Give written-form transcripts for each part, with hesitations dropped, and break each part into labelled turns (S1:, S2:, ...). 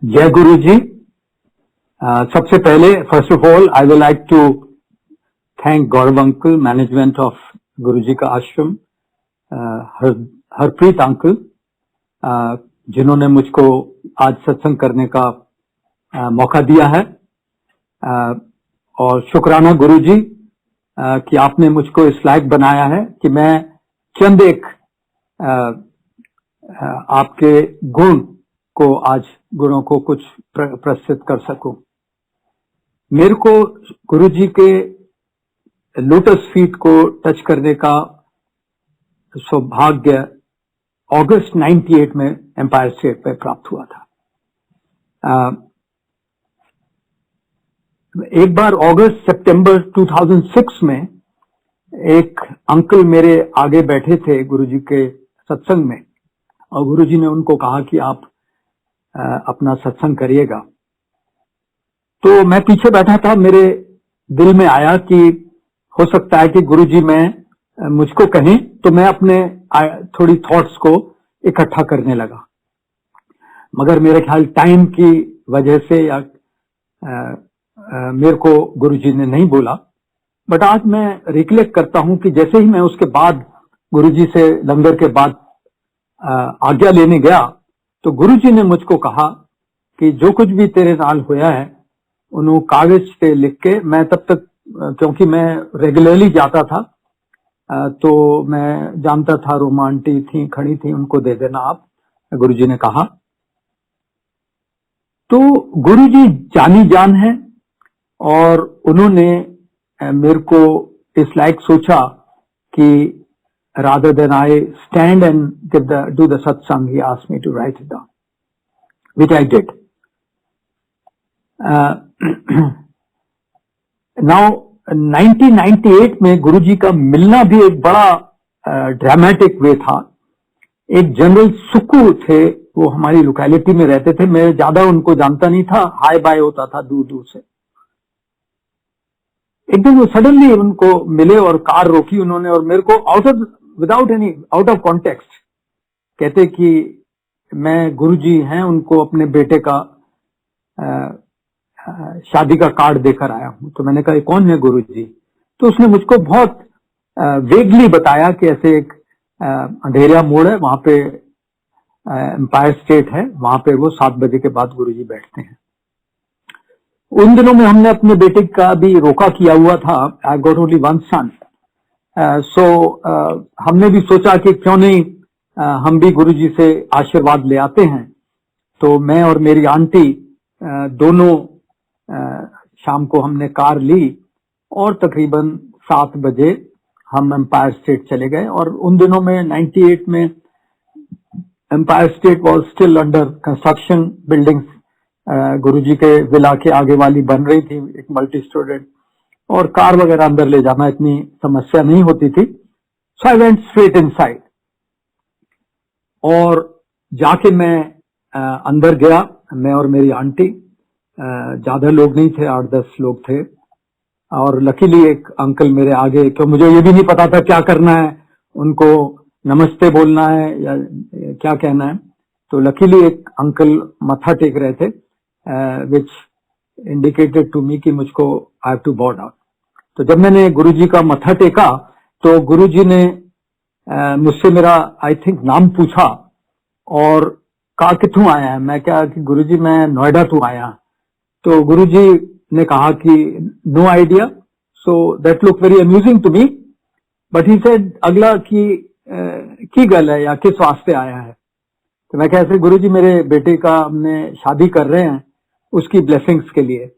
S1: जय गुरु जी। सबसे पहले first of all I will like to thank Gaurav uncle, management of Guru ji का आश्रम, हरप्रीत अंकल, जिन्होंने मुझको आज सत्संग करने का मौका दिया है, और शुक्राना गुरु जी कि आपने मुझको इस लायक बनाया है कि मैं चंद एक आपके गुणों को कुछ प्रस्तुत कर सकूं। मेरे को गुरु जी के लोटस फीट को टच करने का सौभाग्य अगस्त 98 में एम्पायर स्टेट पे प्राप्त हुआ था। एक बार अगस्त सितंबर 2006 में एक अंकल मेरे आगे बैठे थे गुरु जी के सत्संग में, और गुरु जी ने उनको कहा कि आप अपना सत्संग करिएगा। तो मैं पीछे बैठा था, मेरे दिल में आया कि हो सकता है कि गुरु जी मुझको कहें, तो मैं अपने थोड़ी थॉट्स को इकट्ठा करने लगा। मगर मेरे ख्याल टाइम की वजह से या मेरे को गुरु जी ने नहीं बोला। बट आज मैं रिकलेक्ट करता हूं कि जैसे ही मैं उसके बाद गुरु जी से लंगर के बाद आज्ञा लेने गया, तो गुरु जी ने मुझको कहा कि जो कुछ भी तेरे नाल होया है उन्होंने कागज पे लिख के, मैं तब तक क्योंकि मैं रेगुलरली जाता था तो मैं जानता था रोमा आंटी थी खड़ी थी, उनको दे देना आप, गुरु जी ने कहा। तो गुरु जी जानी जान है, और उन्होंने मेरे को इस लायक सोचा कि rather than I stand and do the satsang, he asked me to write it down, which I did. Now 1998 में गुरुजी का मिलना भी एक बड़ा ड्रामेटिक वे था। एक जनरल सुक्कू थे, वो हमारी लोकेलिटी में रहते थे, मैं ज्यादा उनको जानता नहीं था, हाय बाय होता था दूर दूर से। एकदम वो सडनली उनको मिले और कार रोकी उन्होंने, और मेरे को आउट ऑफ कॉन्टेक्स्ट कहते कि मैं गुरुजी हैं, उनको अपने बेटे का शादी का कार्ड देकर आया हूं। तो मैंने कहा कौन है गुरुजी? तो उसने मुझको बहुत वेगली बताया कि ऐसे एक अंधेरिया मोड़ है, वहां पे एम्पायर स्टेट है, वहां पे वो 7 बजे के बाद गुरुजी बैठते हैं। उन दिनों में हमने अपने बेटे का भी रोका किया हुआ था। आई गॉट ओनली वन सन, सो हमने भी सोचा कि क्यों नहीं हम भी गुरुजी से आशीर्वाद ले आते हैं। तो मैं और मेरी आंटी दोनों शाम को हमने कार ली और तकरीबन 7 बजे हम एम्पायर स्टेट चले गए। और उन दिनों में 98 में Empire State was still under construction, buildings Guruji के विला के आगे वाली बन रही थी, एक मल्टी स्टोरेड, और कार वगैरह अंदर ले जाना इतनी समस्या नहीं होती थी। सो आई वेंट स्ट्रेट इनसाइड, और जाके मैं अंदर गया, मैं और मेरी आंटी, ज्यादा लोग नहीं थे, 8-10 लोग थे। और लकीली एक अंकल मेरे आगे, क्यों मुझे ये भी नहीं पता था क्या करना है, उनको नमस्ते बोलना है या क्या कहना है। तो लकीली एक अंकल मत्था टेक रहे थे, विच इंडिकेटेड टू मी कि मुझको आई हैव टू बॉw डाउन। तो जब मैंने गुरुजी का मत्था टेका तो गुरुजी ने मुझसे मेरा आई थिंक नाम पूछा और कहा किथों आया है। मैं क्या कि गुरुजी मैं नोएडा तो आया। तो गुरुजी ने कहा कि no idea, so that look very amusing to me, but he said अगला की गल है या किस वास्ते आया है। तो मैं कैसे गुरुजी मेरे बेटे का हमने शादी कर रहे हैं, उसकी ब्लेसिंग्स के लिए,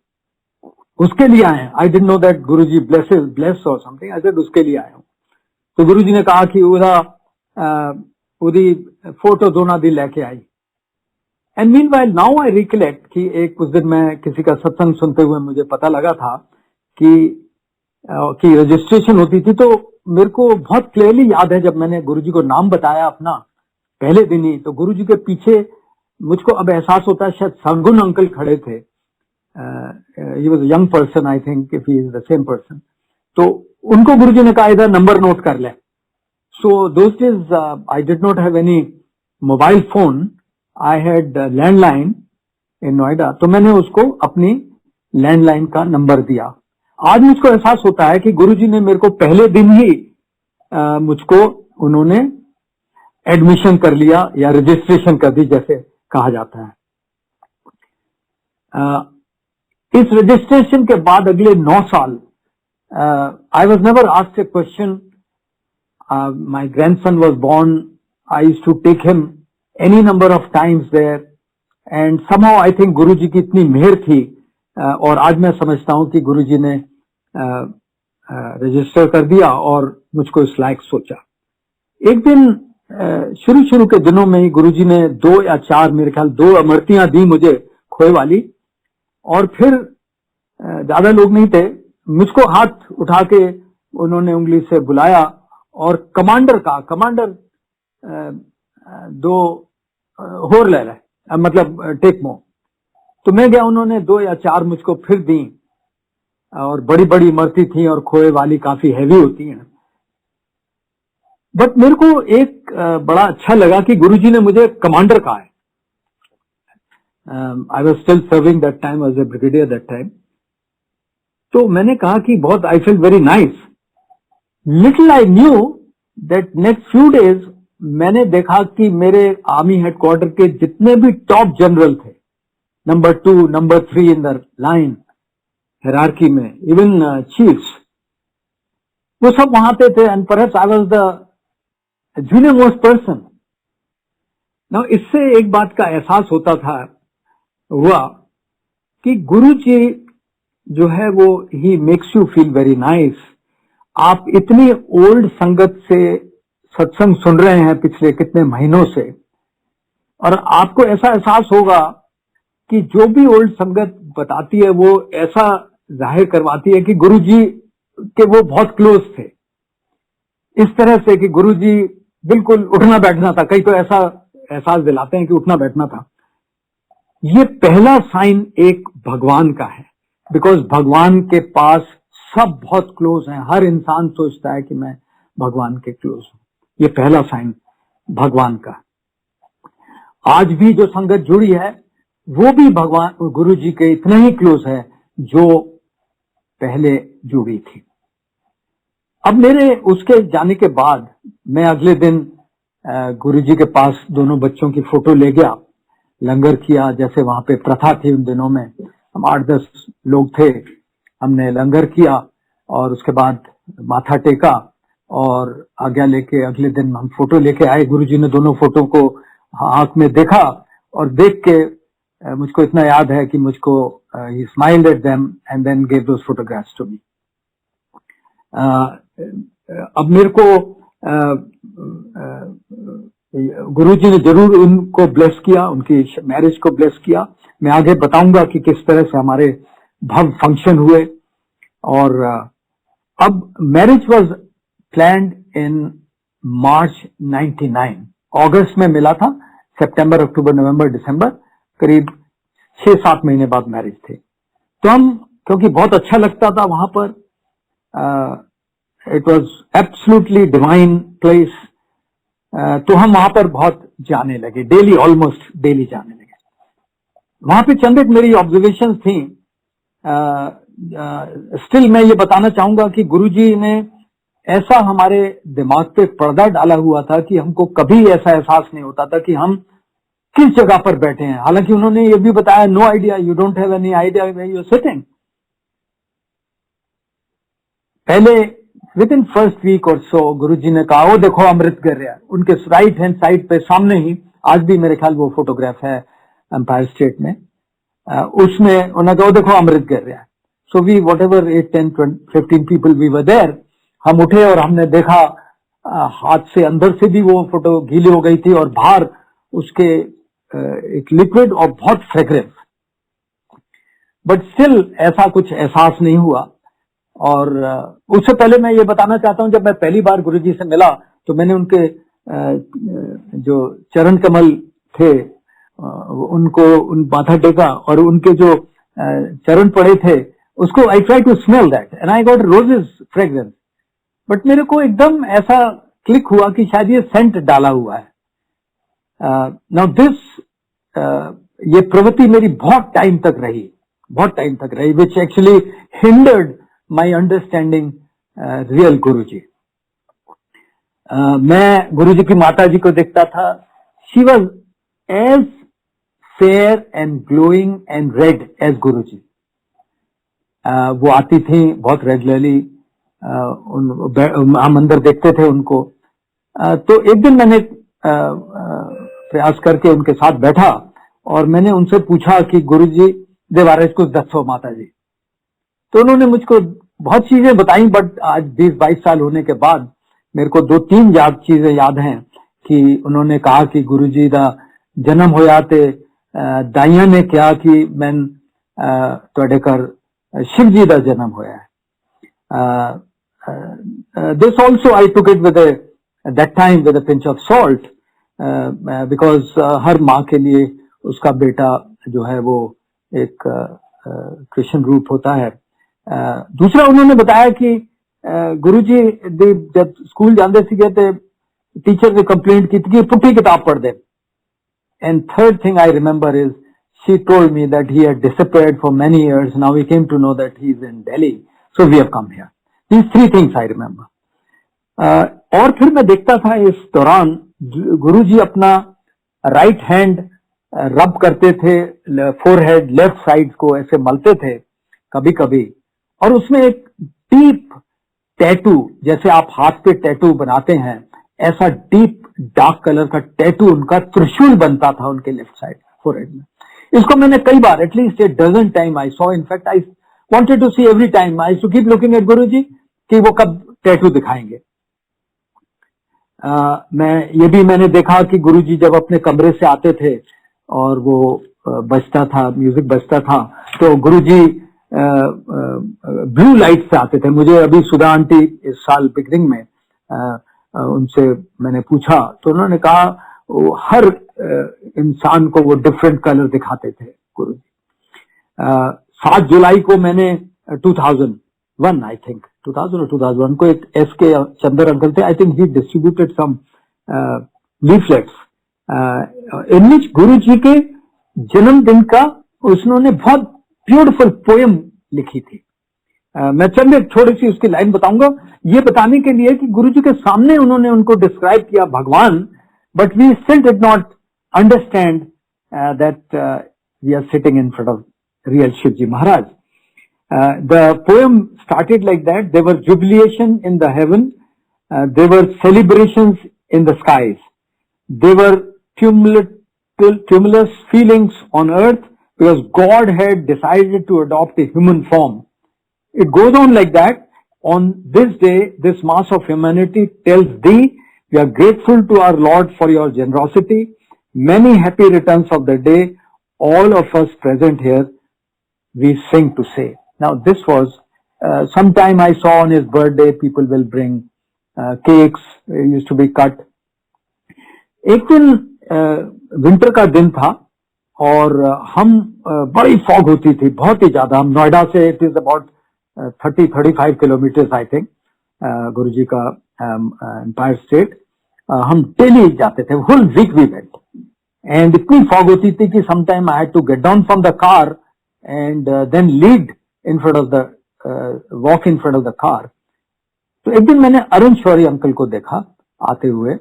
S1: उसके लिए आए हैं। I didn't know that Guruji bless और समथिंग, आई सेड उसके लिए आया हूं। तो गुरुजी ने कहा कि उदी फोटो दोनों दी लेके आई। And meanwhile now I recollect कि एक उस दिन मैं किसी का सत्संग सुनते हुए मुझे पता लगा था कि रजिस्ट्रेशन होती थी। तो मेरे को बहुत क्लियरली याद है जब मैंने गुरुजी को नाम बताया अपना पहले दिन ही, तो गुरुजी के पीछे मुझको अब एहसास होता है शायद सरगुन अंकल खड़े थे। He was a young person, I think if he is the same person. तो उनको गुरुजी ने कहा इधर नंबर नोट कर ले। So those days I did not have any mobile phone, I had landline, in Noida, तो मैंने उसको अपनी लैंडलाइन का नंबर दिया। आज मुझको एहसास होता है कि गुरुजी ने मेरे को पहले दिन ही मुझको उन्होंने एडमिशन कर लिया या रजिस्ट्रेशन कर दी, जैसे कहा जाता है। इस रजिस्ट्रेशन के बाद अगले 9 साल I was never asked a question. My grandson was born, I used to take him any number of times there, and somehow I think Guruji की इतनी मेहर थी, और आज मैं समझता हूं कि गुरुजी ने रजिस्टर कर दिया और मुझको इस लायक सोचा। एक दिन शुरू के दिनों में ही गुरुजी ने 2 या 4 मेरे ख्याल 2 अमृतियां दी मुझे खोए वाली, और फिर ज्यादा लोग नहीं थे, मुझको हाथ उठा के उन्होंने उंगली से बुलाया और कमांडर 2 होर ले रहे, मतलब टेक मो। तो मैं गया, उन्होंने 2 या 4 मुझको फिर दी, और बड़ी बड़ी इमरती थी और खोए वाली काफी हैवी होती हैं। बट मेरे को एक बड़ा अच्छा लगा कि गुरुजी ने मुझे कमांडर कहा है। I was still serving that time as a brigadier that time. तो मैंने कहा कि बहुत I feel very nice. Little I knew that next few days मैंने देखा कि मेरे आर्मी हेडक्वार्टर के जितने भी टॉप जनरल थे, number 2, number 3 in the line hierarchy में, इवन चीफ्स, वो सब वहां पे थे, and perhaps I was the junior most person. Now इससे एक बात का एहसास हुआ कि गुरुजी जो है वो he makes you feel very nice. आप इतनी ओल्ड संगत से सत्संग सुन रहे हैं पिछले कितने महीनों से, और आपको ऐसा एहसास होगा कि जो भी ओल्ड संगत बताती है वो ऐसा जाहिर करवाती है कि गुरुजी के वो बहुत क्लोज थे, इस तरह से कि गुरुजी बिल्कुल उठना बैठना था। कई तो ऐसा एहसास दिलाते हैं कि उठना बैठना था। ये पहला साइन एक भगवान का है, बिकॉज भगवान के पास सब बहुत क्लोज हैं। हर इंसान सोचता है कि मैं भगवान के क्लोज हूं। ये पहला साइन भगवान का। आज भी जो संगत जुड़ी है वो भी भगवान गुरुजी के इतना ही क्लोज है जो पहले जुड़ी थी। अब मेरे उसके जाने के बाद मैं अगले दिन गुरुजी के पास दोनों बच्चों की फोटो ले गया, लंगर किया, जैसे वहां पे प्रथा थी उन दिनों में। हम 8-10 लोग थे, हमने लंगर किया और उसके बाद माथा टेका और आज्ञा लेके अगले दिन हम फोटो लेके आए। गुरुजी ने दोनों फोटो को आंख में देखा और देख के मुझको इतना याद है कि मुझको he smiled at them and then gave those photographs to me. अब मेरे को गुरुजी ने जरूर उनको ब्लेस किया, उनकी मैरिज को ब्लेस किया। मैं आगे बताऊंगा कि किस तरह से हमारे भव्य फंक्शन हुए। और अब मैरिज वाज प्लान्ड इन मार्च 99। अगस्त में मिला था, सितंबर, अक्टूबर, नवंबर, दिसंबर, करीब 6-7 महीने बाद मैरिज थी। तो हम, क्योंकि बहुत अच्छा लगता था वहां पर, it was absolutely divine place, तो हम वहां पर बहुत जाने लगे, डेली, ऑलमोस्ट डेली जाने लगे। वहां पे चंद एक मेरी ऑब्जर्वेशंस थी। स्टिल मैं ये बताना चाहूंगा कि गुरुजी ने ऐसा हमारे दिमाग पे पर्दा डाला हुआ था कि हमको कभी ऐसा एहसास नहीं होता था कि हम किस जगह पर बैठे हैं। हालांकि उन्होंने ये भी बताया, no idea, you don't have any idea where you are sitting. पहले विद इन फर्स्ट वीक और सो गुरुजी ने कहा, वो देखो अमृत गिर रहा है। उनके राइट हैंड साइड पे सामने ही, आज भी मेरे ख्याल वो फोटोग्राफ है एम्पायर स्टेट में, उसमें उन्होंने कहा, देखो अमृत गिर रहा है। So we whatever 8, 10, 15 people we were there, हम उठे और हमने देखा हाथ से अंदर से भी वो फोटो गीली हो गई थी और बाहर उसके एक लिक्विड और बहुत फ्रेग्रेंस, बट स्टिल ऐसा कुछ एहसास नहीं हुआ। और उससे पहले मैं ये बताना चाहता हूं, जब मैं पहली बार गुरुजी से मिला तो मैंने उनके जो चरण कमल थे उनको उन माथा टेका और उनके जो चरण पड़े थे उसको I try to smell that and I got roses fragrance. But मेरे को एकदम ऐसा क्लिक हुआ कि शायद ये सेंट डाला हुआ है। नाउ दिस ये प्रवृत्ति मेरी बहुत टाइम तक रही, which actually hindered my understanding real Guruji. मैं गुरुजी की माता जी को देखता था, she was as fair and glowing and red as Guruji. वो आती थी बहुत रेगुलरली, हम अंदर देखते थे उनको। तो एक दिन मैंने प्रयास करके उनके साथ बैठा और मैंने उनसे पूछा कि गुरुजी देवारेज कुछ दसो माता जी। तो उन्होंने मुझको बहुत चीजें बताई, बट आज 20-22 साल होने के बाद मेरे को 2-3 चीजें याद हैं कि उन्होंने कहा कि गुरुजी दा जन्म होया ते दाइया ने क्या कि मैं तुहाडे घर शिव जी दा जन्म होया है। This also I took it with that time with a pinch of salt, because हर माँ के लिए उसका बेटा जो है वो एक क्रिश्चियन रूप होता है। दूसरा उन्होंने बताया कि गुरुजी जब स्कूल जाते सीगे ते टीचर ने कंप्लेंट की कि पुट्ठी किताब पढ़ दे। And third thing I remember is she told me that he had disappeared for many years, now we came to know that he is in Delhi, so we have come here. These 3 things I remember. और फिर मैं देखता था इस दौरान गुरुजी अपना right hand रब करते थे, फोरहेड लेफ्ट साइड को ऐसे मलते थे कभी कभी, और उसमें एक डीप टैटू, जैसे आप हाथ पे टैटू बनाते हैं, ऐसा डीप डार्क कलर का टैटू उनका त्रिशूल बनता था उनके लेफ्ट साइड फोरहेड में। इसको मैंने कई बार, at least a dozen time I saw, in fact I wanted to see every time, I used to keep looking at गुरुजी कि वो कब टैटू दिखाएंगे। मैंने देखा कि गुरुजी जब अपने कमरे से आते थे और वो बजता था, म्यूजिक बजता था, तो गुरुजी ब्लू लाइट से आते थे। मुझे अभी सुधा आंटी इस साल पिकनिक में उनसे मैंने पूछा तो उन्होंने कहा वो हर इंसान को वो डिफरेंट कलर दिखाते थे गुरुजी। 7 जुलाई को मैंने 2001 आई थिंक 2000 और 2001 को एक एसके चंदर अंकल थे, I think he distributed some leaflets in which Guruji के जन्मदिन का उन्होंने बहुत ब्यूटीफुल पोएम लिखी थी। मैं चंद एक थोड़ी सी उसकी लाइन बताऊंगा, ये बताने के लिए कि गुरुजी के सामने उन्होंने उनको डिस्क्राइब किया भगवान, but we still did not understand that we are sitting in front of real Shiv ji Maharaj. The poem started like that. There were jubilation in the heaven. There were celebrations in the skies. There were tumultuous feelings on earth because God had decided to adopt a human form. It goes on like that. On this day, this mass of humanity tells thee, we are grateful to our Lord for your generosity. Many happy returns of the day. All of us present here, we sing to say. Now this was sometime I saw on his birthday people will bring cakes used to be cut. एक दिन winter का दिन था और हम बड़ी fog होती थी, बहुत ही ज्यादा। हम नोएडा से, it is about 30-35 kilometre I think, Guruji का एम्पायर स्टेट। हम डेली जाते थे, whole week we went, and इतनी फॉग होती थी कि sometime I had to get down from the car and then lead in front of the walk in front of the car. तो एक दिन मैंने अरुण शौरी अंकल को देखा आते हुए,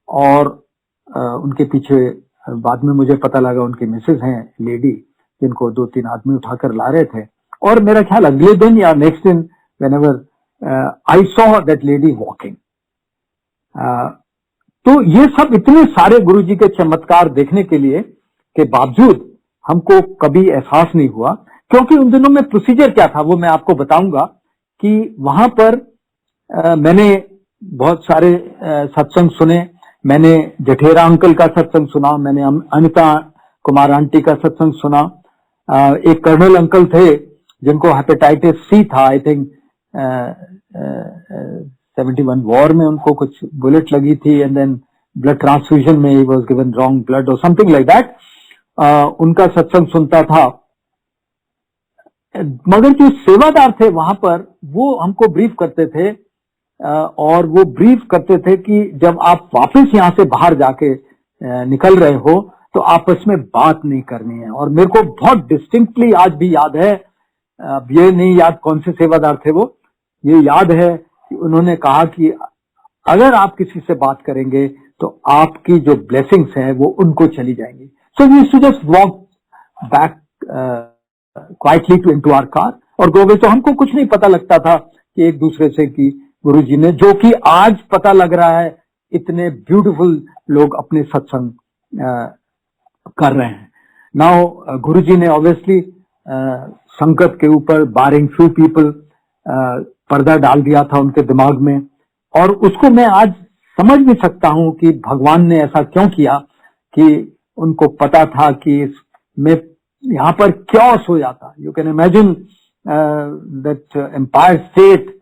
S1: और उनके पीछे बाद में मुझे पता लगा उनकी मिसेज हैं लेडी, जिनको 2-3 आदमी उठाकर ला रहे थे। और मेरा ख्याल अगले दिन या नेक्स्ट दिन whenever I saw that lady walking. तो ये सब इतने सारे गुरुजी के चमत्कार देखने के लिए के बावजूद हमको कभी एहसास नहीं हुआ, क्योंकि उन दिनों में प्रोसीजर क्या था वो मैं आपको बताऊंगा। कि वहां पर मैंने बहुत सारे सत्संग सुने। मैंने जठेरा अंकल का सत्संग सुना, मैंने अनिता कुमार आंटी का सत्संग सुना। एक कर्नल अंकल थे जिनको हेपेटाइटिस सी था, आई थिंक 71 वॉर में उनको कुछ बुलेट लगी थी, एंड देन ब्लड ट्रांसफ्यूजन में he was given wrong blood और समथिंग लाइक दैट। उनका सत्संग सुनता था। मगर जो सेवादार थे वहां पर वो हमको ब्रीफ करते थे, और वो ब्रीफ करते थे कि जब आप वापस यहां से बाहर जाके निकल रहे हो तो आपस में बात नहीं करनी है। और मेरे को बहुत डिस्टिंक्टली आज भी याद है, अब ये नहीं याद कौन से सेवादार थे वो, ये याद है कि उन्होंने कहा कि अगर आप किसी से बात करेंगे तो आपकी जो ब्लेसिंग्स हैं वो उनको चली जाएंगी। So we used to just walk back quietly to into our car और गो अवे। तो हमको कुछ नहीं पता लगता था कि एक दूसरे से कि गुरुजी ने, जो कि आज पता लग रहा है इतने ब्यूटीफुल लोग अपने सत्संग कर रहे हैं। नाउ गुरुजी ने ऑब्वियसली संगत के ऊपर बारिंग फ्यू पीपल पर्दा डाल दिया था उनके दिमाग में, और उसको मैं आज समझ भी सकता हूं कि भगवान ने ऐसा क्यों किया, कि उनको पता था कि मैं यहाँ पर क्योस हो जाता। You can imagine that Empire State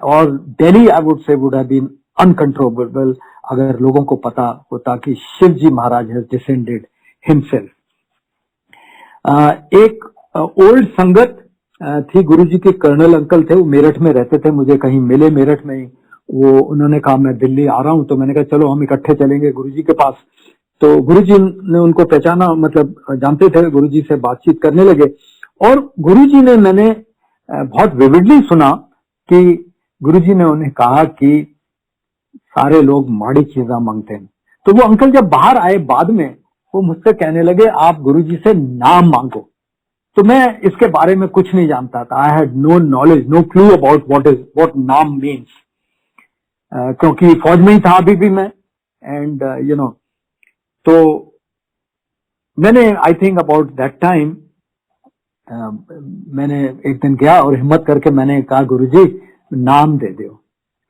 S1: और Delhi I would say would have been uncontrollable अगर लोगों को पता होता कि शिव जी महाराज हैज डिसेंडेड हिमसेल्फ। एक ओल्ड संगत थी, गुरुजी के कर्नल अंकल थे, वो मेरठ में रहते थे, मुझे कहीं मिले मेरठ में ही। वो उन्होंने कहा मैं दिल्ली आ रहा हूं, तो मैंने कहा चलो हम इकट्ठे चलेंगे गुरुजी के पास। तो गुरुजी ने उनको पहचाना, मतलब जानते थे, गुरुजी से बातचीत करने लगे। और गुरुजी ने, मैंने बहुत विविडली सुना कि गुरुजी ने उन्हें कहा कि सारे लोग माड़ी चीजा मांगते हैं। तो वो अंकल जब बाहर आए बाद में, वो मुझसे कहने लगे आप गुरुजी से नाम मांगो। तो मैं इसके बारे में कुछ नहीं जानता था। I had no knowledge, no clue about what नाम मीन्स, क्योंकि फौज में ही था अभी भी मैं, एंड यू नो। तो मैंने I think about that time मैंने एक दिन गया और हिम्मत करके मैंने कहा गुरुजी नाम दे दो।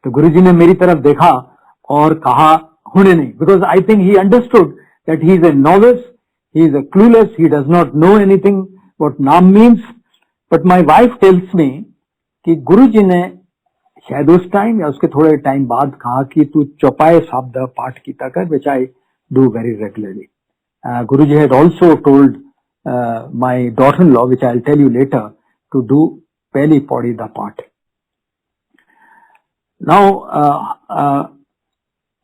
S1: तो गुरुजी ने मेरी तरफ देखा और कहा हुने नहीं, because I think he understood that he is a novice, he is a clueless, he does not know anything what नाम means. But my wife tells me कि गुरुजी ने शायद उस टाइम या उसके थोड़े टाइम बाद कहा कि तू चौपाई शब्द पाठ कीता कर, which I do very regularly. Guruji had also told my daughter-in-law, which I'll tell you later, to do Pehli Pauri da Path. Now,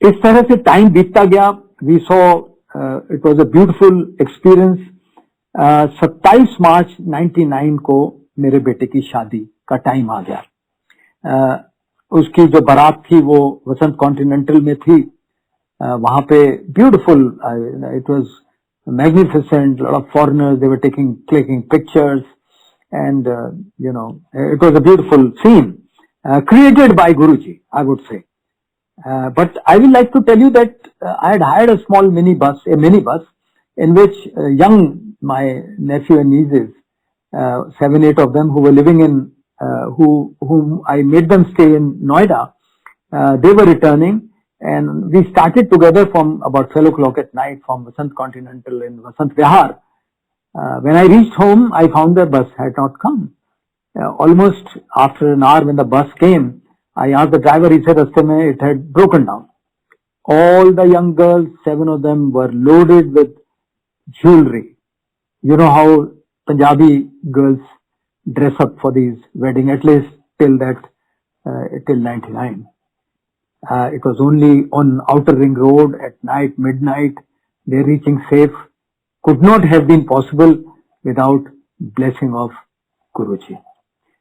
S1: इस तरह से टाइम बीतता गया। We saw it was a beautiful experience. 27 मार्च 99 को मेरे बेटे की शादी का टाइम आ गया। उसकी जो बारात थी वो वसंत कॉन्टिनेंटल में थी। वहां पे beautiful, it was magnificent, a lot of foreigners, they were clicking pictures, and you know, it was a beautiful scene created by Guruji, I would say. But I would like to tell you that I had hired a small minibus in which my nephew and nieces, 7-8 of them who were living in, whom I made them stay in Noida, they were returning. And we started together from about 12 o'clock at night from Vasant Continental in Vasant Vihar. When I reached home, I found the bus had not come. Almost after an hour when the bus came, I asked the driver, he said, "Raste mein it had broken down." All the young girls, 7 of them, were loaded with jewelry. You know how Punjabi girls dress up for these wedding, at least till 99. It was only on Outer Ring Road at night, midnight. Their reaching safe could not have been possible without blessing of Guruji.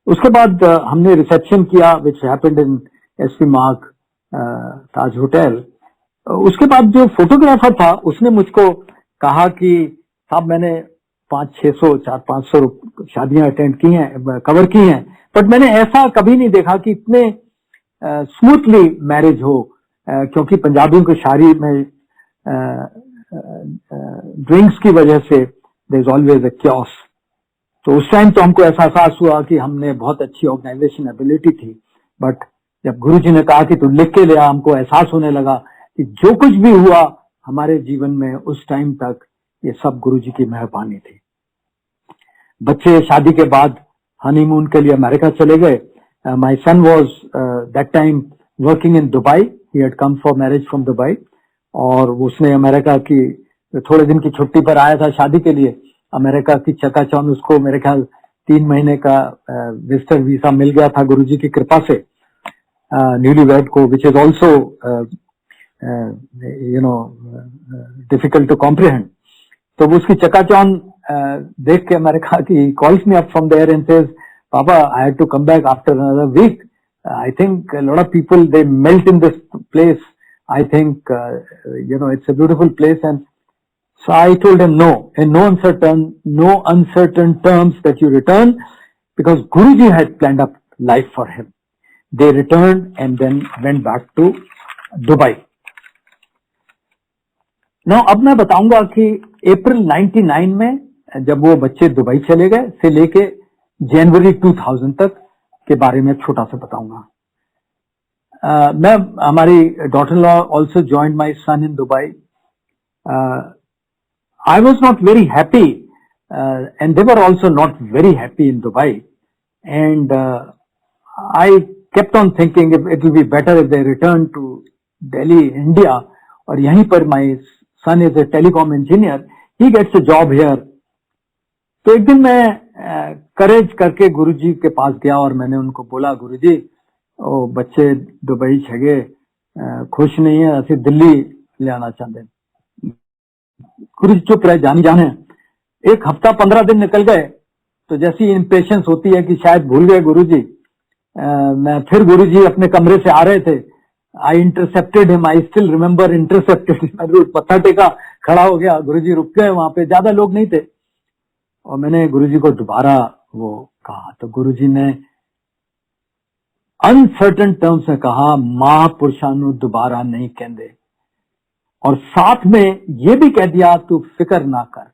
S1: उसके बाद हमने reception किया, which happened in SP Mark Taj Hotel. उसके बाद जो photographer था उसने मुझको कहा कि साहब मैंने 500-600 शादियां अटेंड की हैं, कवर की हैं, बट मैंने ऐसा कभी नहीं देखा कि इतने स्मूथली मैरिज हो, क्योंकि पंजाबियों की शादी में ड्रिंक्स की वजह से there is always a chaos. तो उस टाइम तो हमको एहसास हुआ कि हमने बहुत अच्छी ऑर्गेनाइजेशन एबिलिटी थी, बट जब गुरुजी ने कहा कि तू लिख के ले आ, हमको एहसास होने लगा कि जो कुछ भी हुआ हमारे जीवन में उस टाइम तक ये सब गुरुजी की मेहरबानी थी। बच्चे शादी के बाद हनीमून के लिए अमेरिका चले गए। My son was that time working in Dubai. He had come for marriage from Dubai. और उसने अमेरिका की थोड़े दिन की छुट्टी पर आया था शादी के लिए। अमेरिका की चकाचौंध उसको मेरे ख्याल 3 महीने का विजिटर वीजा मिल गया था गुरुजी की कृपा से, न्यूलीवैड को, which is also you know difficult to comprehend. तो वो उसकी चकाचौंध देख के मैंने कहा कि calls me up from there and says, पापा I had to come back after another week, I think lot of people they melt in this place, I think it's a beautiful place. And so I told him, no, in no uncertain terms that you return, because Guruji had planned up life for him. They returned and then went back to Dubai. Now, अब मैं बताऊंगा कि अप्रैल 99 में जब वो बच्चे Dubai चले गए से लेके जनवरी 2000 तक के बारे में छोटा सा बताऊंगा. मैं हमारी daughter law also joined my son in Dubai. I was not very happy, and they were also not very happy in Dubai. And I kept on thinking it will be better if they return to Delhi, India. और यहीं पर my son is a telecom engineer. He gets a job here. तो एक दिन मैं करेज करके गुरुजी के पास गया और मैंने उनको बोला, गुरुजी ओ बच्चे दुबई छगे खुश नहीं है, असि दिल्ली ले आना चाहते. गुरुजी चुप रहे, जानी जाने. एक हफ्ता 15 दिन निकल गए तो जैसी इम्पेशंस होती है कि शायद भूल गए गुरुजी. मैं फिर गुरुजी अपने कमरे से आ रहे थे. I intercepted him, I still remember intercepted. मैं पत्थर टेका, खड़ा हो गया. गुरुजी रुक गए, वहां पे ज्यादा लोग नहीं थे. और मैंने गुरुजी को दोबारा वो कहा तो गुरुजी ने अनसर्टन टर्म्स में कहा, महापुरुषां नूं दोबारा नहीं कहंदे. और साथ में ये भी कह दिया, तू फिक्र ना कर.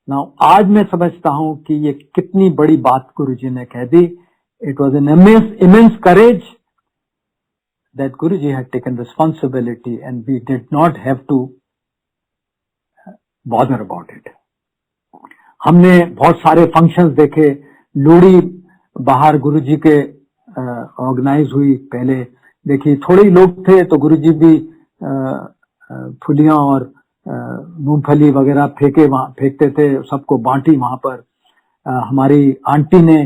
S1: नाउ आज मैं समझता हूं कि ये कितनी बड़ी बात गुरुजी ने कह दी. It was an immense courage that Guruji had taken responsibility and we did not have to bother about it. हमने बहुत सारे फंक्शंस देखे. लोहड़ी बाहर गुरुजी के ऑर्गेनाइज हुई. पहले देखिए थोड़े ही लोग थे तो गुरुजी भी फुलियां और मूंगफली वगैरह फेंकते थे, सबको बांटी वहां पर. हमारी आंटी ने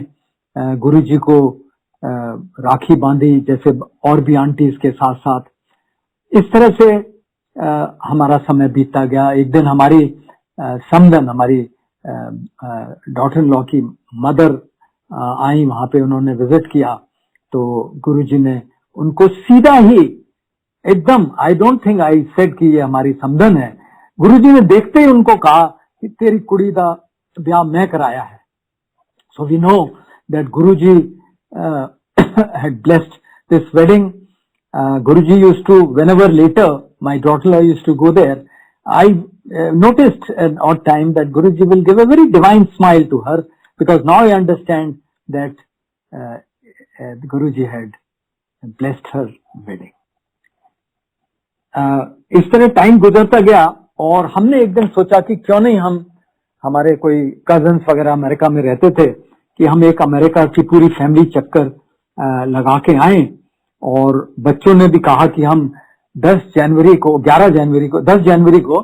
S1: गुरुजी को राखी बांधी, जैसे और भी आंटीज के साथ साथ. इस तरह से हमारा समय बीतता गया. एक दिन हमारी समदन, हमारी डॉटर लॉ की मदर आई वहां पे, उन्होंने विजिट किया. तो गुरुजी ने उनको सीधा ही एकदम, I don't think I said कि ये हमारी समदन है. गुरुजी ने देखते ही उनको कहा कि तेरी कुड़ी दा ब्याह मैं कराया है. So we know that Guruji had blessed this wedding. Guruji used to, whenever later my daughter used to go there, I noticed an odd time that Guruji will give a very divine smile to her, because now I understand that Guruji had blessed her wedding. इस तरह time गुजरता गया और हमने एक दिन सोचा कि क्यों नहीं हम, हमारे कोई कजन्स वगैरह अमेरिका में रहते थे, कि हम एक अमेरिका की पूरी फैमिली चक्कर लगा के आए. और बच्चों ने भी कहा कि हम 10 जनवरी को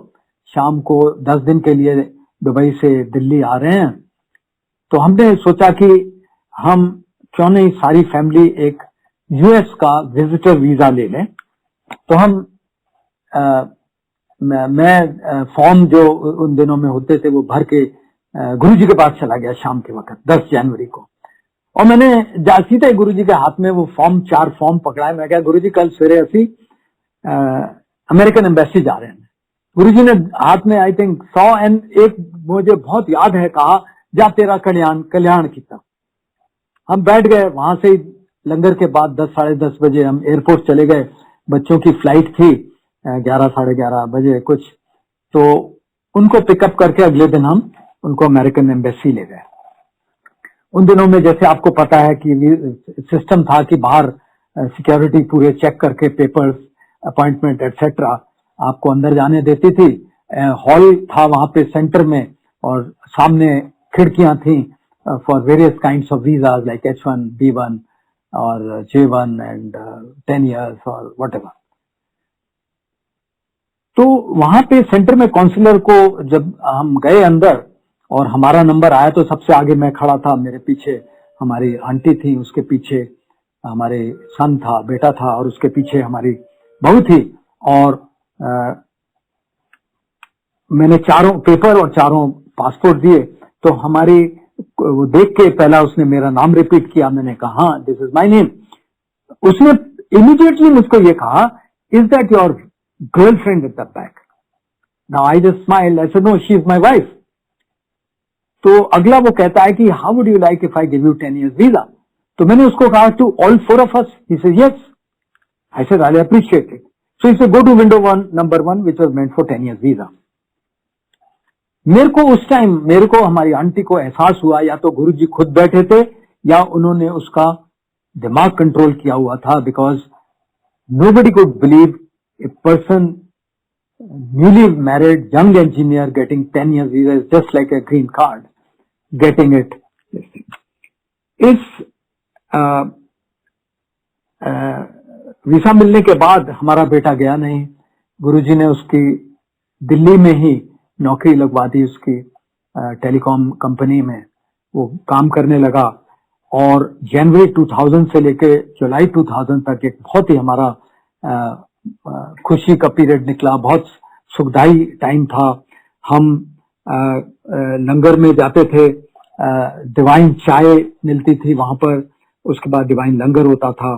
S1: शाम को 10 दिन के लिए दुबई से दिल्ली आ रहे हैं. तो हमने सोचा कि हम क्यों नहीं सारी फैमिली एक यूएस का विजिटर वीजा ले लें. तो हम मैं फॉर्म जो उन दिनों में होते थे वो भर के गुरुजी के पास चला गया शाम के वक्त 10 जनवरी को. और मैंने सीधे गुरुजी के हाथ में वो 4 फॉर्म पकड़ाए. मैं कहा, गुरुजी कल सवेरे असी अमेरिकन एम्बेसी जा रहे हैं. गुरुजी ने हाथ में आई थिंक 100 एंड एक मुझे बहुत याद है कहा, जा तेरा कल्याण किया. हम बैठ गए. वहां से लंगर के बाद 10 साढ़े 10 बजे हम एयरपोर्ट चले गए. बच्चों की फ्लाइट थी 11 साढ़े 11 बजे कुछ. तो उनको पिकअप करके अगले दिन हम उनको अमेरिकन एम्बेसी ले गए. उन दिनों में जैसे आपको पता है कि सिस्टम था कि बाहर सिक्योरिटी पूरे चेक करके पेपर्स, अपॉइंटमेंट एटसेट्रा आपको अंदर जाने देती थी. हॉल था वहां पे सेंटर में और सामने खिड़कियां थी for various kinds of visas like H1, B1 और J1 एंड 10 years और व्हाटएवर. तो वहां पे सेंटर में काउंसलर को जब हम गए अंदर और हमारा नंबर आया तो सबसे आगे मैं खड़ा था. मेरे पीछे हमारी आंटी थी, उसके पीछे हमारे सन था, बेटा था, और उसके पीछे हमारी बहू थी. और मैंने चारों पेपर और चारों पासपोर्ट दिए, तो हमारी वो देख के पहला उसने मेरा नाम रिपीट किया, मैंने कहा हाँ दिस इज माय नेम। उसने इमीडिएटली मुझको ये कहा, is that your girlfriend at the back? Now I just smile, I said no she is my wife. तो अगला वो कहता है कि how would you like if I give you 10 years visa? तो मैंने उसको कहा to all 4 of us? He said yes. I said I appreciate it. So he said go to window 1 number 1 which was meant for 10 years visa. मेरे को उस time, मेरे को हमारी आंटी को एहसास हुआ या तो गुरुजी खुद बैठे थे या उन्होंने उसका दिमाग कंट्रोल किया हुआ था, because nobody could believe a person newly married young engineer getting 10 years visa is just like a green card getting it. इस वीसा मिलने के बाद हमारा बेटा गया नहीं, गुरुजी ने उसकी दिल्ली में ही नौकरी लगवा दी, उसकी टेलीकॉम कंपनी में वो काम करने लगा। और जनवरी 2000 से लेके जुलाई 2000 तक एक बहुत ही हमारा खुशी का पीरियड निकला, बहुत सुखदाई टाइम था। हम लंगर में जाते थे, डिवाइन चाय मिलती थी वहां पर, उसके बाद डिवाइन लंगर होता था।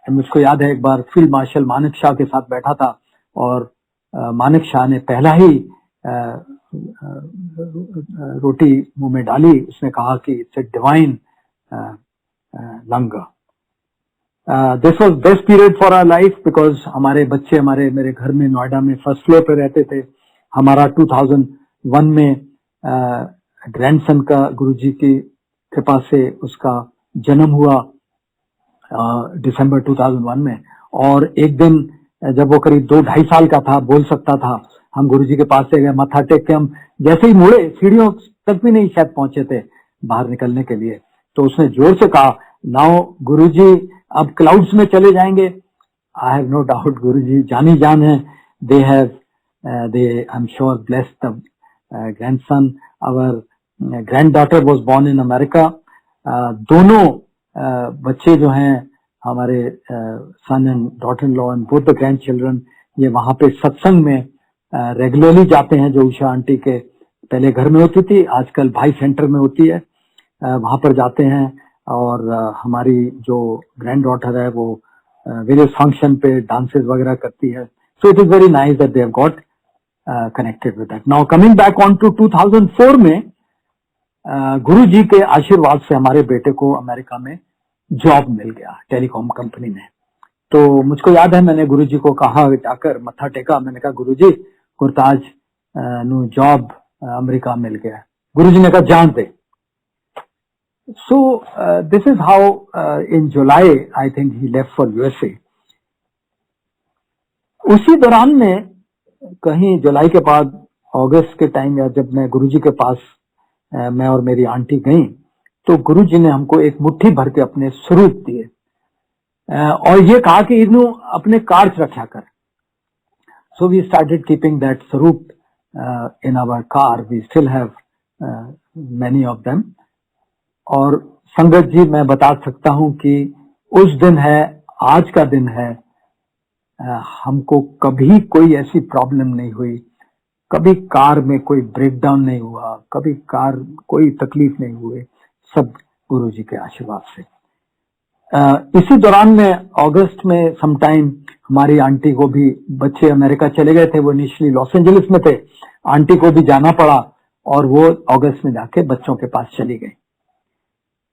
S1: मुझको याद है एक बार फील्ड मार्शल मानेक शाह के साथ बैठा था और मानेक शाह ने पहला ही रोटी मुंह में डाली, उसने कहा कि it's a divine langar. This was best period for our life, because हमारे बच्चे मेरे घर में नोएडा में फर्स्ट फ्लोर पे रहते थे। हमारा 2001 में ग्रैंडसन का गुरुजी की कृपा से उसका जन्म हुआ दिसंबर 2001 में। और एक दिन जब वो करीब 2-2.5 साल का था, बोल सकता था, हम गुरुजी के पास से गए, मत्था टेक के हम जैसे ही मुड़े, सीढ़ियों तक भी नहीं शायद पहुंचे थे बाहर निकलने के लिए, तो उसने जोर से कहा, नाउ गुरुजी अब क्लाउड्स में चले जाएंगे। I have no doubt Guruji जानी जान है, they I am sure blessed the grandson. Our granddaughter was born in America. दोनों बच्चे जो हैं हमारे son and daughter in law and both the grandchildren, ये वहां पे सत्संग में रेगुलरली जाते हैं, जो उषा आंटी के पहले घर में होती थी, आजकल भाई सेंटर में होती है, वहां पर जाते हैं। और हमारी जो ग्रैंड डॉटर है वो वेरियस फंक्शन पे डांसेस वगैरह करती है। So it is very nice that they have got connected with that. Now coming back on to 2004 में गुरुजी के आशीर्वाद से हमारे बेटे को अमेरिका में जॉब मिल गया टेलीकॉम कंपनी में। तो मुझको याद है मैंने गुरुजी को कहा, जाकर मत्था टेका, मैंने कहा गुरुजी गुरताज नु जॉब अमेरिका मिल गया। गुरुजी ने कहा जान दे। So this is how in July I think he left for USA. उसी दौरान में कहीं जुलाई के बाद अगस्त के टाइम, या जब मैं गुरुजी के पास मैं और मेरी आंटी गई, तो गुरुजी ने हमको एक मुट्ठी भर के अपने स्वरूप दिए और ये कहा कि इन्हों अपने कार्ड्स रखा कर। So we started keeping that स्वरूप in our car. We still have many of them. और संगत जी, मैं बता सकता हूं कि उस दिन है, आज का दिन है, हमको कभी कोई ऐसी प्रॉब्लम नहीं हुई, कभी कार में कोई ब्रेकडाउन नहीं हुआ, कभी कार कोई तकलीफ नहीं हुई, सब गुरुजी के आशीर्वाद से। इसी दौरान में अगस्त में समटाइम हमारी आंटी को भी, बच्चे अमेरिका चले गए थे, वो इनिशियली लॉस एंजलिस में थे, आंटी को भी जाना पड़ा और वो अगस्त में जाके बच्चों के पास चली गई।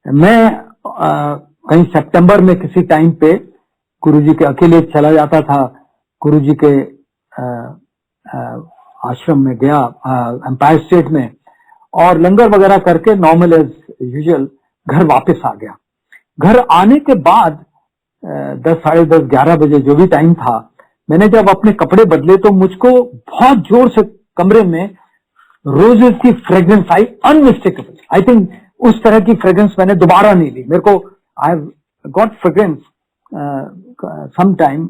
S1: मैं कहीं सितंबर में किसी टाइम पे गुरुजी के अकेले चला जाता था, गुरुजी के आश्रम में गया एम्पायर स्टेट में, और लंगर वगैरह करके नॉर्मल एज यूजुअल घर वापस आ गया। घर आने के बाद 10, साढ़े 10, 11 बजे जो भी टाइम था, मैंने जब अपने कपड़े बदले तो मुझको बहुत जोर से कमरे में रोजेस की fragrance I, unmistakable. I think उस तरह की फ्रेग्रेंस मैंने दोबारा नहीं ली। मेरे को I have got fragrance some time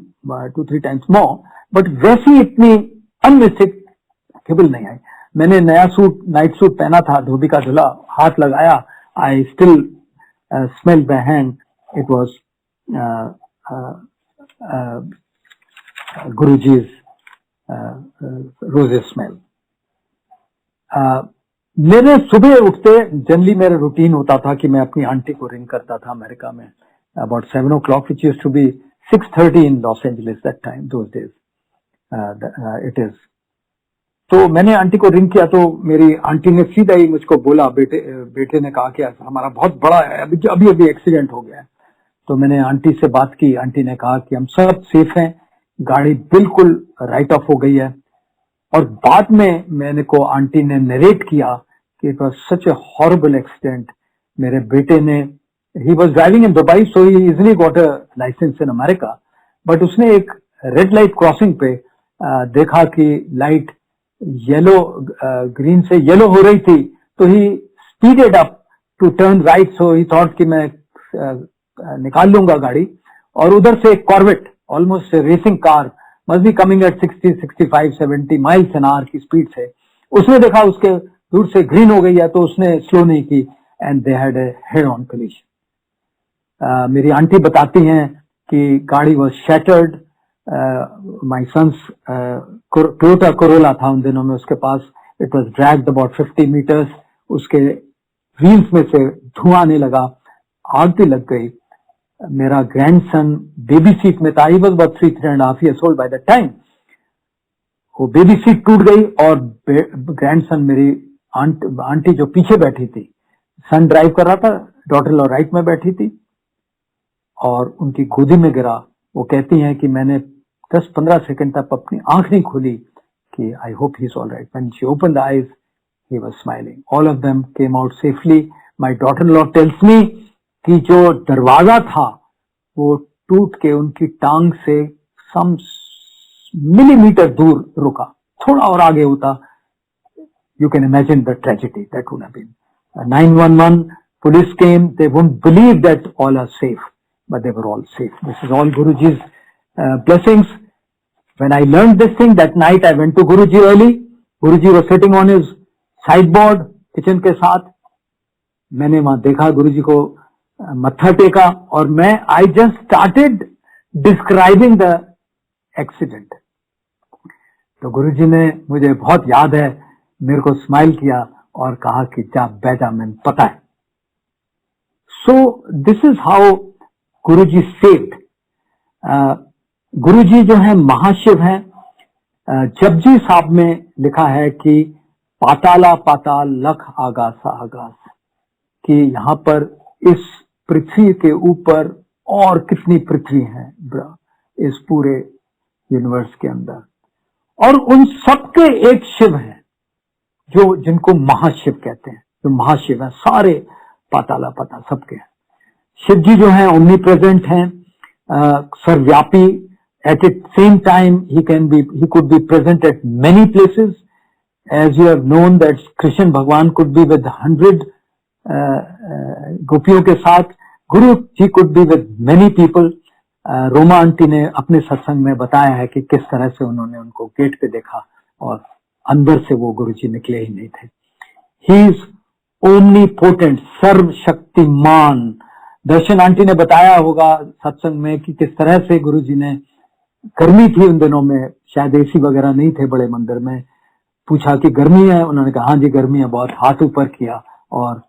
S1: 2-3 times more, but वैसी इतनी अनमिस्टेकेबल नहीं आई। मैंने नया सूट, नाइट सूट पहना था, धोबी का झोला, हाथ लगाया, I still smelled the hand. It was Guruji's roses smell. मेरे सुबह उठते जनरली मेरा रूटीन होता था कि मैं अपनी आंटी को रिंग करता था अमेरिका में about 7 o'clock, which used to be 6:30 in Los Angeles that time, those days. It is. तो मैंने आंटी को रिंग किया तो मेरी आंटी ने सीधा ही मुझको बोला, बेटे ने कहा कि हमारा बहुत बड़ा है, अभी एक्सीडेंट हो गया है। तो मैंने आंटी से बात की, आंटी ने कहा कि हम सब सेफ हैं, गाड़ी बिल्कुल राइट ऑफ हो गई है। और बाद में मैंने को आंटी ने नरेट किया कि it was such a horrible accident. मेरे बेटे ने, he was driving in Dubai so he easily got a licence in America, but उसने एक रेड लाइट क्रॉसिंग पे देखा कि लाइट येलो ग्रीन से येलो हो रही थी, तो he speeded up to turn right. So he thought कि मैं निकाल लूंगा गाड़ी, और उधर से एक Corvette almost racing car must be coming eight 60, 65, 70 miles an hour की स्पीड से, उसने देखा उसके दूर से ग्रीन हो गई है, तो उसने स्लो नहीं की and they had a head on collision. मेरी आंटी बताती हैं कि गाड़ी was shattered. My son's Toyota Corolla था उन दिनों में उसके पास, it was dragged about 50 metres, उसके व्हील्स में से धुआं आने लगा, आग भी लग गई। मेरा ग्रैंडसन बेबी सीट में था, he was about 3.5 years old by that time. वो बेबी सीट टूट गई और ग्रैंडसन, मेरी आंटी जो पीछे बैठी थी, सन ड्राइव कर रहा था, डॉटर लो राइट में बैठी थी, और उनकी गोदी में गिरा। वो कहती हैं कि मैंने 10-15 सेकंड तक अपनी आंख नहीं खोली कि I hope he is all right. When she open the eyes he was smiling. All of them came out safely. My daughter law tales me कि जो दरवाजा था वो टूट के उनकी टांग से सम मिलीमीटर दूर रुका, थोड़ा और आगे होता, you can imagine the tragedy that would have been. 911 police came, they wouldn't believe that all are safe, but they were all safe. This is all Guruji's blessings. When I learned this thing that night, I went to Guruji early. Guruji was sitting on his sideboard kitchen के साथ। मैंने वहां देखा, गुरुजी को मत्था टेका, और मैं I just started describing the accident. तो गुरुजी ने, मुझे बहुत याद है, मेरे को स्माइल किया और कहा कि जा बेटा, मैंने पता है। So this is how Guruji saved. Guruji जो है महाशिव हैं। जपजी साहब में लिखा है कि पाताला पाताल लख आगासा आगास, कि यहाँ पर इस पृथ्वी के ऊपर और कितनी पृथ्वी है इस पूरे यूनिवर्स के अंदर, और उन सबके एक शिव हैं जो जिनको महाशिव कहते हैं, जो महाशिव है, सारे पाताला पाता सबके हैं। शिव जी जो है ओमनी प्रेजेंट हैं, सर्वव्यापी। At it same time he could be present at many places, as you have known that Krishna भगवान कुड बी विद 100 गोपियों के साथ, Guru ji could be with many people. Roma aunty ने अपने सत्संग में बताया है कि किस तरह से उन्होंने उनको गेट पे देखा और अंदर से वो गुरुजी निकले ही नहीं थे। ही इज ओमनीपोटेंट, सर्वशक्तिमान। दर्शन आंटी ने बताया होगा सत्संग में कि किस तरह से गुरुजी ने, गर्मी थी उन दिनों में, शायद एसी वगैरह नहीं थे बड़े मंदिर में, पूछा कि गर्मी है, उन्होंने कहा हाँ जी गर्मी है बहुत, हाथ ऊपर किया और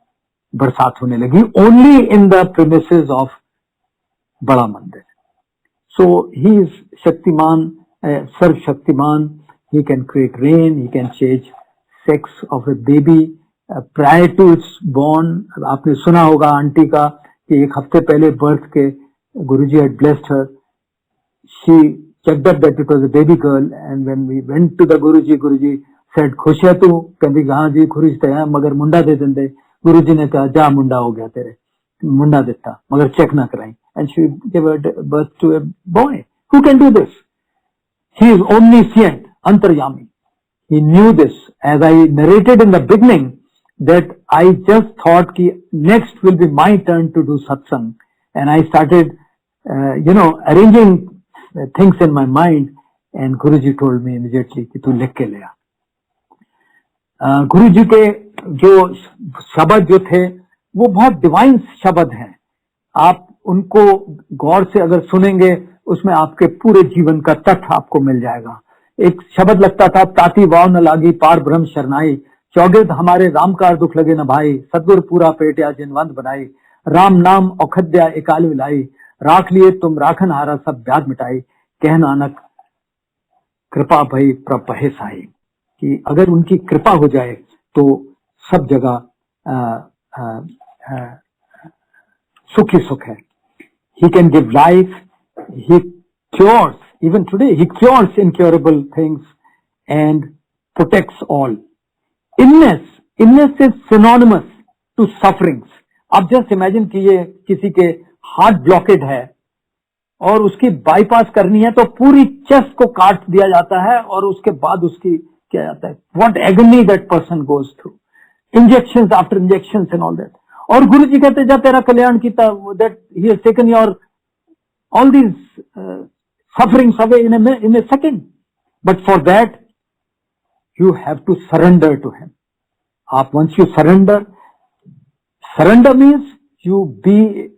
S1: बरसात होने लगी, only in the premises of बड़ा मंदिर। सो ही इज शक्तिमान, सर्वशक्तिमान। He can create rain, he can change sex of a baby prior to its born. आपने सुना होगा आंटी का कि 1 हफ्ते पहले बर्थ के गुरुजी had blessed her. She checked up that it was a baby girl, and when we went to the Guruji said, खुश है तू? कहती हाँ जी खुश तो है, मगर मुंडा दे देंदे। गुरुजी ने कहा जा मुंडा हो गया तेरे, मुंडा देता, मगर चेक ना कराई। And she gave birth to a boy. Who can do this? He is omniscient, Antaryami. He knew this. As I narrated in the beginning, that I just thought कि next will be my turn to do satsang, and I started, arranging things in my mind, and Guruji told me immediately कि तू लिख के ले आ। गुरुजी के जो शब्द जो थे वो बहुत डिवाइन शब्द हैं। आप उनको गौर से अगर सुनेंगे, उसमें आपके पूरे जीवन का तथ्य आपको मिल जाएगा। एक शब्द लगता था, ताती वाव न लागी पार ब्रह्म शरनाई, चौगिर्द हमारे राम कार दुख लगे न भाई, सदगुर पूरा पेटिया जिनवंत बनाई, राम नाम औखद्या एकाल विलाई, राख लिए तुम राखन हारा सब व्याध मिटाई, कह नानक कृपा भई प्रपहे साई। कि अगर उनकी कृपा हो जाए तो सब जगह सुख ही सुख है। He can give life, he cures, even today he cures incurable things and protects all. Illness is synonymous to sufferings. आप जस्ट इमेजिन कीजिए किसी के हार्ट ब्लॉकेड है और उसकी बाईपास करनी है तो पूरी चेस्ट को काट दिया जाता है और उसके बाद उसकी किया जाता है। What agony that person goes through. Injections after injections and all that. और गुरु जी कहते जा तेरा कल्याण कीता, that he has taken your all these sufferings away in a second. But for that you have to surrender to him. आप once you surrender means you be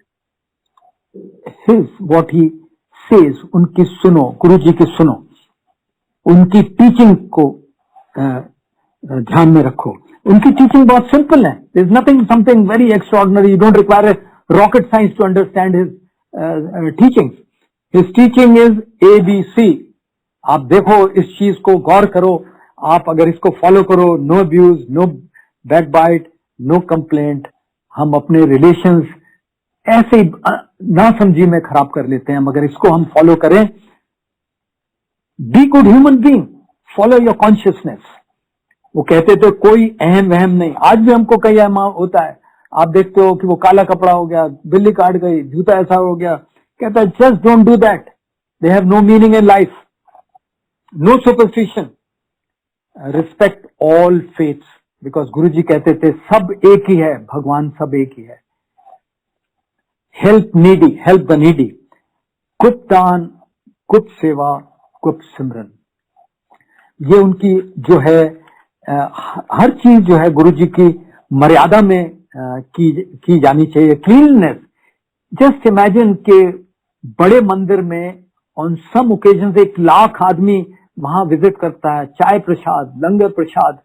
S1: his, what he says. उनकी सुनो, गुरु जी की सुनो, उनकी teaching को ध्यान में रखो। उनकी टीचिंग बहुत सिंपल है। There is nothing something very extraordinary. You don't require a rocket science to understand his teachings. His teaching is ABC. आप देखो इस चीज को, गौर करो, आप अगर इसको फॉलो करो, no abuse, no backbite, no complaint. हम अपने रिलेशंस ऐसे ना समझी में खराब कर लेते हैं, मगर इसको हम फॉलो करें। Be good human being, follow your consciousness. वो कहते थे कोई अहम वहम नहीं। आज भी हमको कई अहम होता है। आप देखते हो कि वो काला कपड़ा हो गया, बिल्ली काट गई, जूता ऐसा हो गया, कहता है just don't do that, they have no meaning in life, no superstition, respect all faiths, because Guru ji कहते थे सब एक ही है, भगवान सब एक ही है। Help needy, help the needy, गुप्त दान, गुप्त सेवा, गुप्त सिमरन, ये उनकी जो है हर चीज जो है गुरु जी की मर्यादा में की जानी चाहिए। क्लीननेस, जस्ट इमेजिन के बड़े मंदिर में ऑन सम ओकेजन 1 लाख आदमी वहां विजिट करता है, चाय प्रसाद, लंगर प्रसाद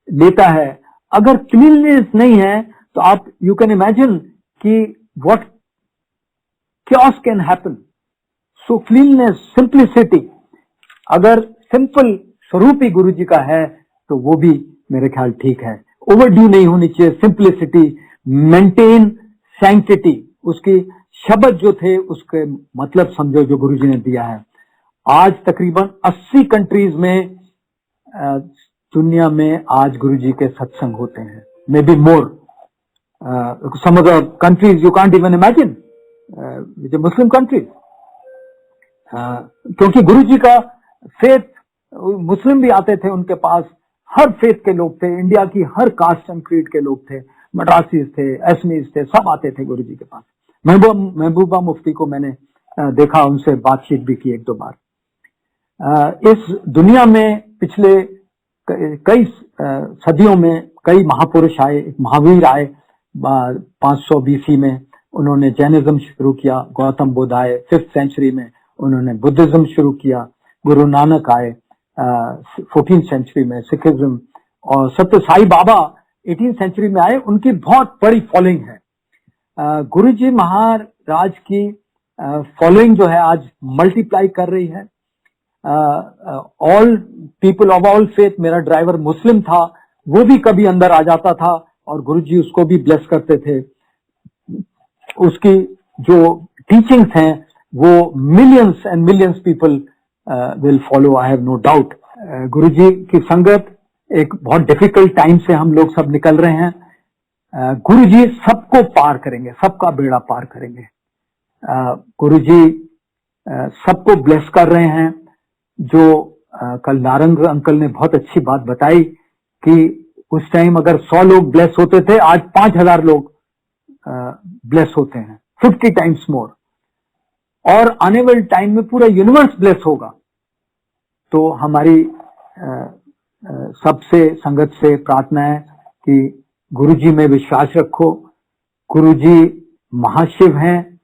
S1: लेता है। अगर क्लीननेस नहीं है तो आप यू कैन इमेजिन कि what chaos can happen. So cleanliness, simplicity, अगर सिंपल स्वरूप ही गुरु जी का है तो वो भी मेरे ख्याल ठीक है। ओवरड्यू नहीं होनी चाहिए सिंप्लिसिटी, मेंटेन सैंक्टिटी। उसकी शब्द जो थे उसके मतलब समझो जो गुरु जी ने दिया है। आज तकरीबन 80 कंट्रीज में दुनिया में आज गुरु जी के सत्संग होते हैं, may be more. Some of the countries you can't even imagine, Muslim countries, क्योंकि गुरु जी का फेथ, मुस्लिम भी आते थे उनके पास, हर फेथ के लोग थे, इंडिया की हर कास्ट एंड क्रीड के लोग थे, मद्रासीज थे, एसमीज थे, सब आते थे गुरु जी के पास। महबूबा मुफ्ती को मैंने देखा, उनसे बातचीत भी की 1-2 बार। इस दुनिया में पिछले कई सदियों में कई महापुरुष आए। महावीर आए 500 BC में, उन्होंने जैनिज्म शुरू किया। गौतम बुद्ध आए 5th सेंचुरी में, उन्होंने बुद्धिज्म शुरू किया। गुरु नानक आए 14th सेंचुरी में, सिखिज्म। और सत्य साई बाबा 18th सेंचुरी में आए, उनकी बहुत बड़ी फॉलोइंग है। गुरु जी महाराज की फॉलोइंग जो है आज मल्टीप्लाई कर रही है। All people of all faith, मेरा ड्राइवर मुस्लिम था, वो भी कभी अंदर आ जाता था और गुरु जी उसको भी ब्लेस करते थे। उसकी जो टीचिंग्स हैं वो millions and millions people will follow, I have no doubt. Guru ji की संगत, एक बहुत डिफिकल्ट टाइम से हम लोग सब निकल रहे हैं। गुरु जी सबको पार करेंगे, सबका बेड़ा पार करेंगे। गुरु जी सबको ब्लेस कर रहे हैं। जो कल नारंग अंकल ने बहुत अच्छी बात बताई कि उस टाइम अगर 100 लोग ब्लेस होते थे, आज 5000 लोग ब्लेस होते हैं, 50 टाइम्स मोर। और आने वाले टाइम में पूरा यूनिवर्स ब्लेस होगा। तो हमारी सबसे संगत से प्रार्थना है कि गुरु जी में विश्वास रखो। गुरु जी महाशिव हैं।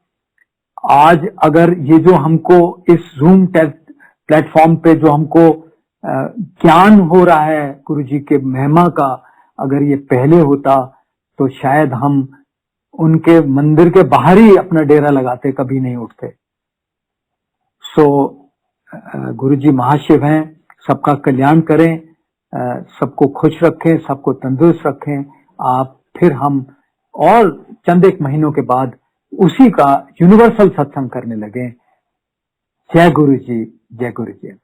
S1: आज अगर ये जो हमको इस जूम प्लेटफॉर्म पे जो हमको ज्ञान हो रहा है गुरु जी के महिमा का, अगर ये पहले होता तो शायद हम उनके मंदिर के बाहर ही अपना डेरा लगाते, कभी नहीं उठते। सो गुरु जी महाशिव हैं, सबका कल्याण करें, सबको खुश रखें, सबको तंदुरुस्त रखें। आप फिर हम और चंद एक महीनों के बाद उसी का यूनिवर्सल सत्संग करने लगे। जय गुरु जी, जय गुरु जी।